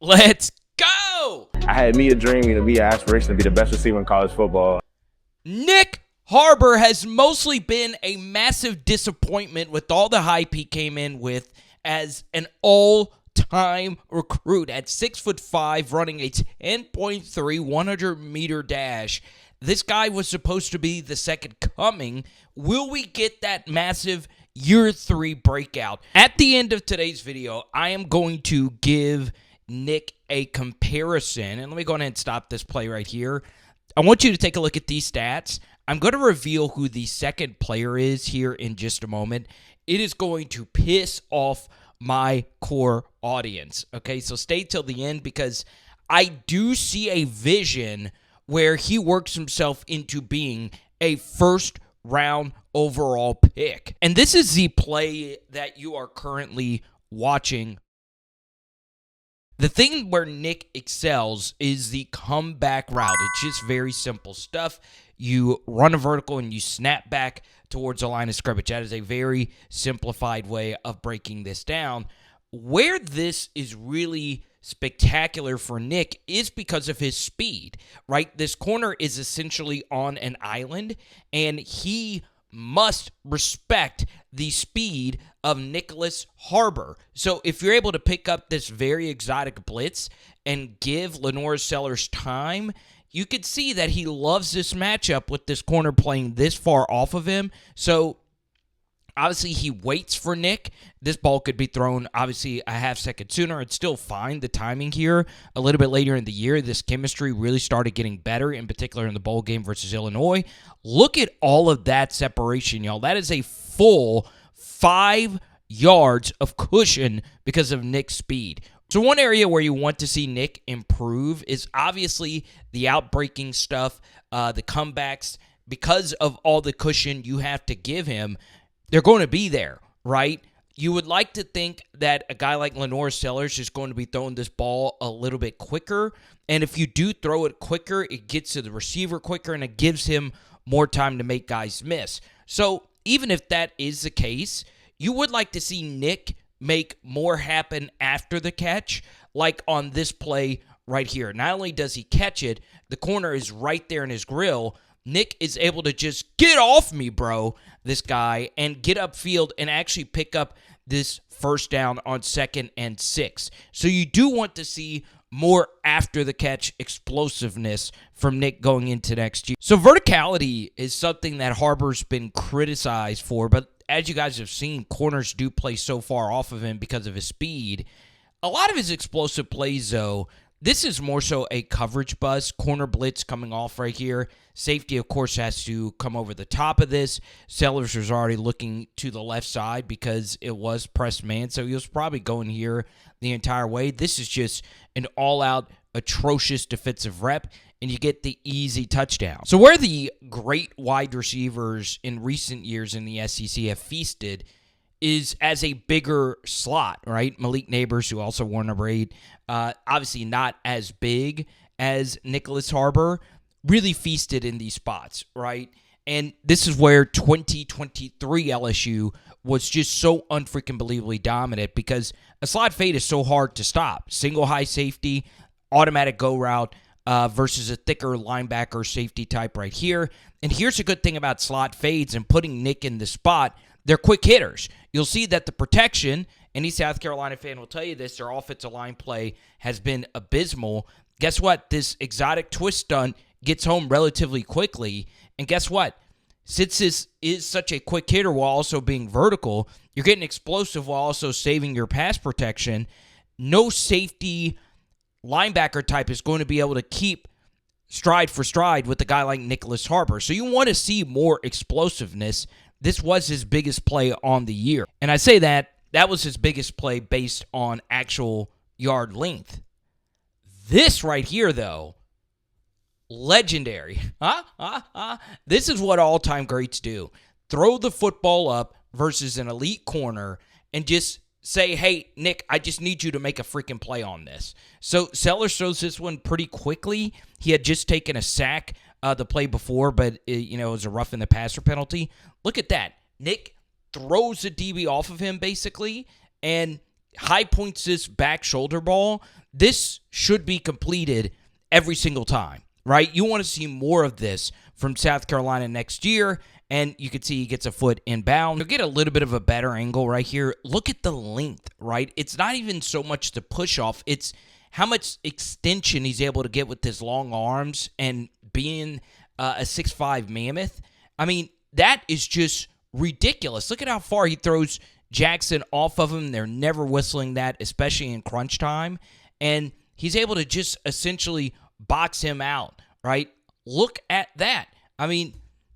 Let's go! I had me a dream, me an aspiration to be the best receiver in college football. Nyck Harbor has mostly been a massive disappointment with all the hype he came in with as an all-time recruit at 6'5", running a 10.3 100-meter dash. This guy was supposed to be the second coming. Will we get that massive year 3 breakout? At the end of today's video, I am going to give Nyck a comparison. And let me go ahead and stop this play right here. I want you to take a look at these stats. I'm going to reveal who the second player is here in just a moment. It is going to piss off my core audience. Okay, so stay till the end because I do see a vision where he works himself into being a first-round overall pick. And this is the play that you are currently watching. The thing where Nyck excels is the comeback route. It's just very simple stuff. You run a vertical and you snap back towards the line of scrimmage. That is a very simplified way of breaking this down. Where this is really spectacular for Nyck is because of his speed, right? This corner is essentially on an island, and he must respect the speed of Nyck Harbor. So if you're able to pick up this very exotic blitz and give LaNorris Sellers time, you could see that he loves this matchup with this corner playing this far off of him. So obviously, he waits for Nyck. This ball could be thrown, obviously, a half second sooner. It's still fine. The timing here, a little bit later in the year, this chemistry really started getting better, in particular in the bowl game versus Illinois. Look at all of that separation, y'all. That is a full 5 yards of cushion because of Nyck's speed. So one area where you want to see Nyck improve is obviously the outbreaking stuff, the comebacks. Because of all the cushion you have to give him, they're going to be there, right? You would like to think that a guy like LaNorris Sellers is going to be throwing this ball a little bit quicker. And if you do throw it quicker, it gets to the receiver quicker and it gives him more time to make guys miss. So even if that is the case, you would like to see Nyck make more happen after the catch, like on this play right here. Not only does he catch it, the corner is right there in his grill. Nyck is able to just get off me, bro, this guy, and get upfield and actually pick up this first down on 2nd and 6. So you do want to see more after-the-catch explosiveness from Nyck going into next year. So verticality is something that Harbor's been criticized for, but as you guys have seen, corners do play so far off of him because of his speed. A lot of his explosive plays, though, this is more so a coverage bust. Corner blitz coming off right here. Safety, of course, has to come over the top of this. Sellers was already looking to the left side because it was pressed man, so he was probably going here the entire way. This is just an all-out atrocious defensive rep, and you get the easy touchdown. So where the great wide receivers in recent years in the SEC have feasted is as a bigger slot, right? Malik Neighbors, who also wore number 8, obviously not as big as Nyck Harbor, really feasted in these spots, right? And this is where 2023 LSU was just so unfreaking believably dominant because a slot fade is so hard to stop. Single high safety, automatic go route versus a thicker linebacker safety type right here. And here's a good thing about slot fades and putting Nyck in the spot. They're quick hitters. You'll see that the protection, any South Carolina fan will tell you this, their offensive line play has been abysmal. Guess what? This exotic twist stunt gets home relatively quickly. And guess what? Since this is such a quick hitter while also being vertical, you're getting explosive while also saving your pass protection. No safety linebacker type is going to be able to keep stride for stride with a guy like Nyck Harbor. So you want to see more explosiveness. This was his biggest play on the year. And I say that was his biggest play based on actual yard length. This right here, though, legendary. This is what all-time greats do. Throw the football up versus an elite corner and just say, hey, Nyck, I just need you to make a freaking play on this. So Sellers throws this one pretty quickly. He had just taken a sack the play before, but it was a rough in the passer penalty. Look at that. Nyck throws the DB off of him, basically, and high points this back shoulder ball, this should be completed every single time, right? You want to see more of this from South Carolina next year, and you can see he gets a foot inbound. You'll get a little bit of a better angle right here. Look at the length, right? It's not even so much the push off, it's how much extension he's able to get with his long arms and being a 6'5 mammoth. I mean, that is just ridiculous. Look at how far he throws Jackson off of him. They're never whistling that, especially in crunch time. And he's able to just essentially box him out, right? Look at that. I mean,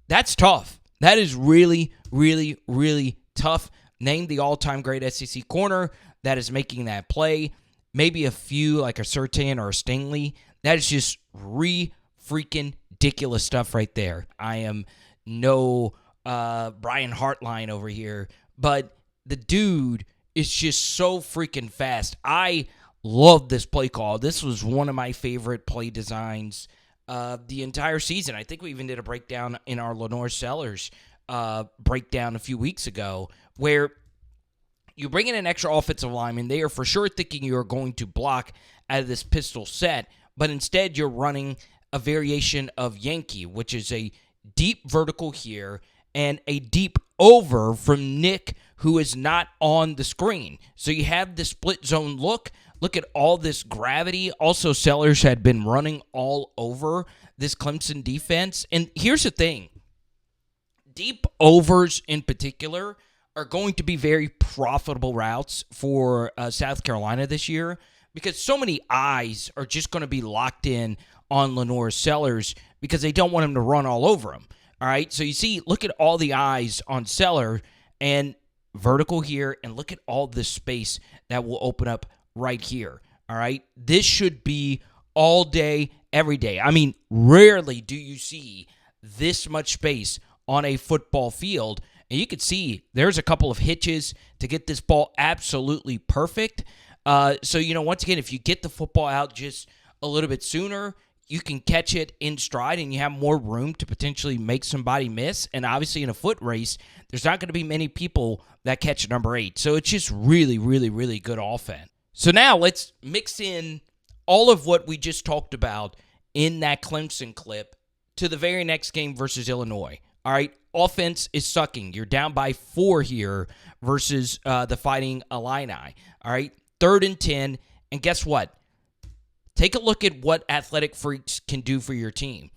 that's tough. That is really, really, really tough. Named the all-time great SEC corner that is making that play. Maybe a few like a Surtain or a Stingley. That is just freaking ridiculous stuff right there. I am no Brian Hartline over here, but the dude is just so freaking fast. I love this play call. This was one of my favorite play designs the entire season. I think we even did a breakdown in our LaNorris Sellers breakdown a few weeks ago where you bring in an extra offensive lineman. They are for sure thinking you are going to block out of this pistol set, but instead you're running a variation of Yankee, which is a deep vertical here and a deep over from Nyck, who is not on the screen. So you have the split zone look. Look at all this gravity. Also, Sellers had been running all over this Clemson defense. And here's the thing. Deep overs in particular are going to be very profitable routes for South Carolina this year because so many eyes are just going to be locked in on LaNorris Sellers because they don't want him to run all over him. All right, so you see, look at all the eyes on Seller and vertical here, and look at all this space that will open up right here. All right, this should be all day, every day. I mean, rarely do you see this much space on a football field. And you can see there's a couple of hitches to get this ball absolutely perfect. So, once again, if you get the football out just a little bit sooner, you can catch it in stride and you have more room to potentially make somebody miss. And obviously in a foot race, there's not going to be many people that catch number 8. So it's just really, really, really good offense. So now let's mix in all of what we just talked about in that Clemson clip to the very next game versus Illinois. All right, offense is sucking. You're down by 4 here versus the Fighting Illini. All right, 3rd and 10. And guess what? Take a look at what Athletic Freaks can do for your team.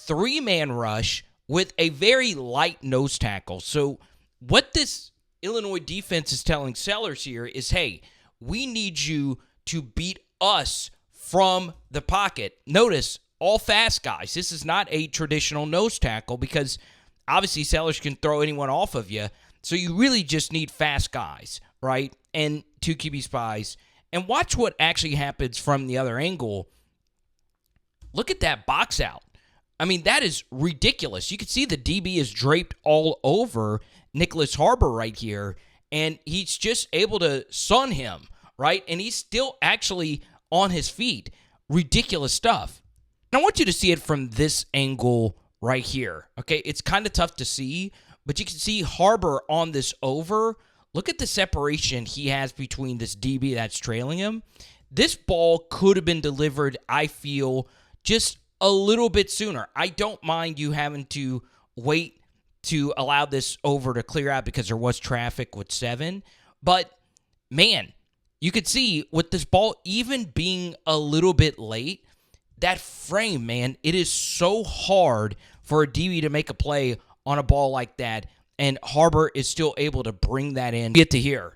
3-man rush with a very light nose tackle. So what this Illinois defense is telling Sellers here is, hey, we need you to beat us from the pocket. Notice, all fast guys. This is not a traditional nose tackle because obviously Sellers can throw anyone off of you. So you really just need fast guys, right? And 2 QB spies. And watch what actually happens from the other angle. Look at that box out. I mean, that is ridiculous. You can see the DB is draped all over Nyck Harbor right here, and he's just able to sun him, right? And he's still actually on his feet. Ridiculous stuff. And I want you to see it from this angle right here, okay? It's kind of tough to see, but you can see Harbor on this over. Look at the separation he has between this DB that's trailing him. This ball could have been delivered, I feel, just a little bit sooner. I don't mind you having to wait to allow this over to clear out because there was traffic with 7. But, man, you could see with this ball even being a little bit late, that frame, man, it is so hard for a DB to make a play on a ball like that. And Harbor is still able to bring that in. Get to here.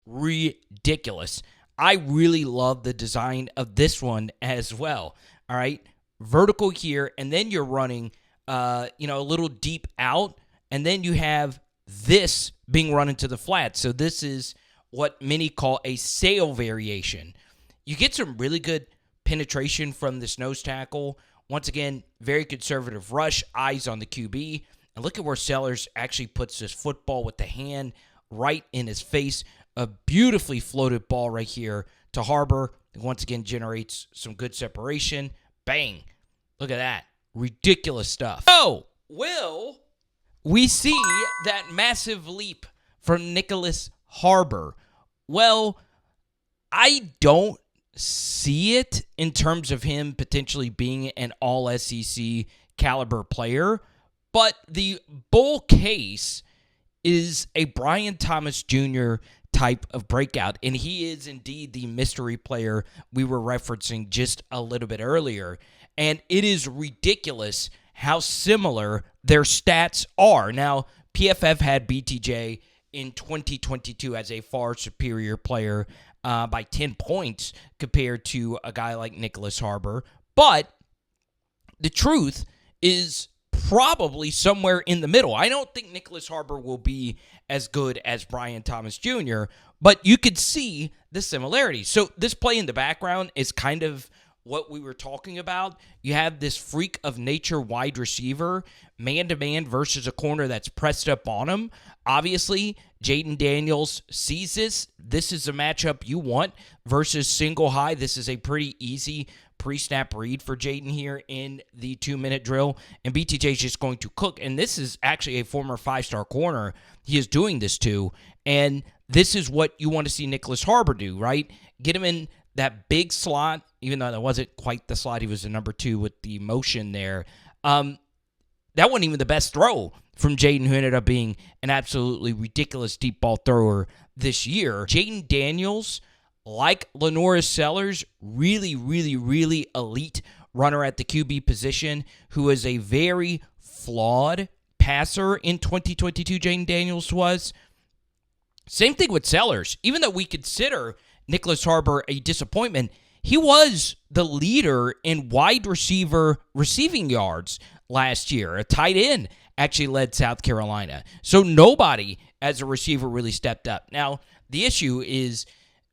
Ridiculous. I really love the design of this one as well. All right. Vertical here, and then you're running, a little deep out, and then you have this being run into the flat. So this is what many call a sail variation. You get some really good penetration from this nose tackle. Once again, very conservative rush, eyes on the QB. And look at where Sellers actually puts this football with the hand right in his face. A beautifully floated ball right here to Harbor. Once again, generates some good separation. Bang. Look at that. Ridiculous stuff. So, will we see that massive leap from Nyck Harbor? Well, I don't see it in terms of him potentially being an all-SEC caliber player, but the bull case is a Brian Thomas Jr. type of breakout, and he is indeed the mystery player we were referencing just a little bit earlier, and it is ridiculous how similar their stats are. Now, PFF had BTJ in 2022 as a far superior player by 10 points compared to a guy like Nyck Harbor, but the truth is probably somewhere in the middle. I don't think Nyck Harbor will be as good as Brian Thomas Jr., but you could see the similarities. So this play in the background is kind of what we were talking about. You have this freak of nature wide receiver, man-to-man versus a corner that's pressed up on him. Obviously, Jaden Daniels sees this. This is a matchup you want versus single high. This is a pretty easy pre-snap read for Jaden here in the 2-minute drill, and BTJ is just going to cook. And this is actually a former 5-star corner he is doing this to, and this is what you want to see Nyck Harbor do, right? Get him in that big slot, even though that wasn't quite the slot. He was the number 2 with the motion there. That wasn't even the best throw from Jaden, who ended up being an absolutely ridiculous deep ball thrower this year. Jaden Daniels, like LaNorris Sellers, really, really, really elite runner at the QB position, who is a very flawed passer in 2022, Jaden Daniels was. Same thing with Sellers. Even though we consider Nyck Harbor a disappointment, he was the leader in wide receiver receiving yards last year. A tight end actually led South Carolina. So nobody as a receiver really stepped up. Now, the issue is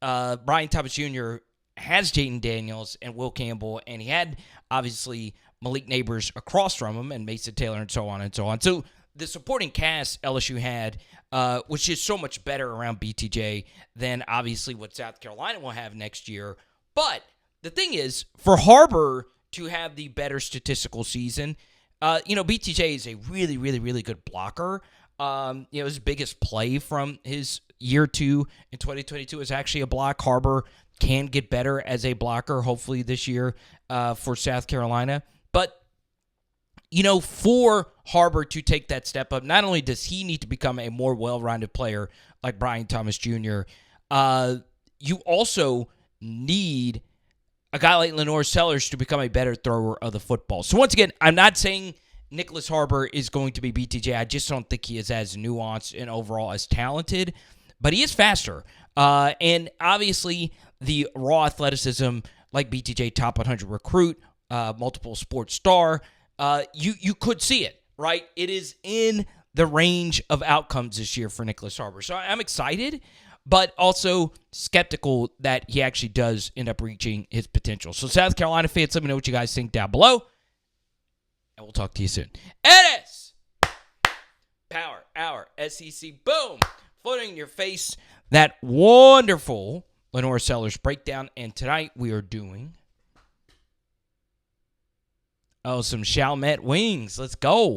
Brian Thomas Jr. has Jaden Daniels and Will Campbell, and he had, obviously, Malik Neighbors across from him and Mason Taylor and so on and so on. So the supporting cast LSU had was just so much better around BTJ than, obviously, what South Carolina will have next year. But the thing is, for Harbor to have the better statistical season, BTJ is a really, really, really good blocker. His biggest play from his year 2 in 2022 is actually a block. Harbor can get better as a blocker, hopefully this year for South Carolina. But, for Harbor to take that step up, not only does he need to become a more well-rounded player like Brian Thomas Jr., you also need a guy like LaNorris Sellers to become a better thrower of the football. So once again, I'm not saying Nyck Harbor is going to be BTJ. I just don't think he is as nuanced and overall as talented, but he is faster. And obviously, the raw athleticism, like BTJ, top 100 recruit, multiple sports star, you could see it, right? It is in the range of outcomes this year for Nyck Harbor. So I'm excited, but also skeptical that he actually does end up reaching his potential. So South Carolina fans, let me know what you guys think down below, and we'll talk to you soon. It is Power Hour SEC. Boom! Floating in your face, that wonderful LaNorris Sellers breakdown. And tonight we are doing some Chalmette wings. Let's go.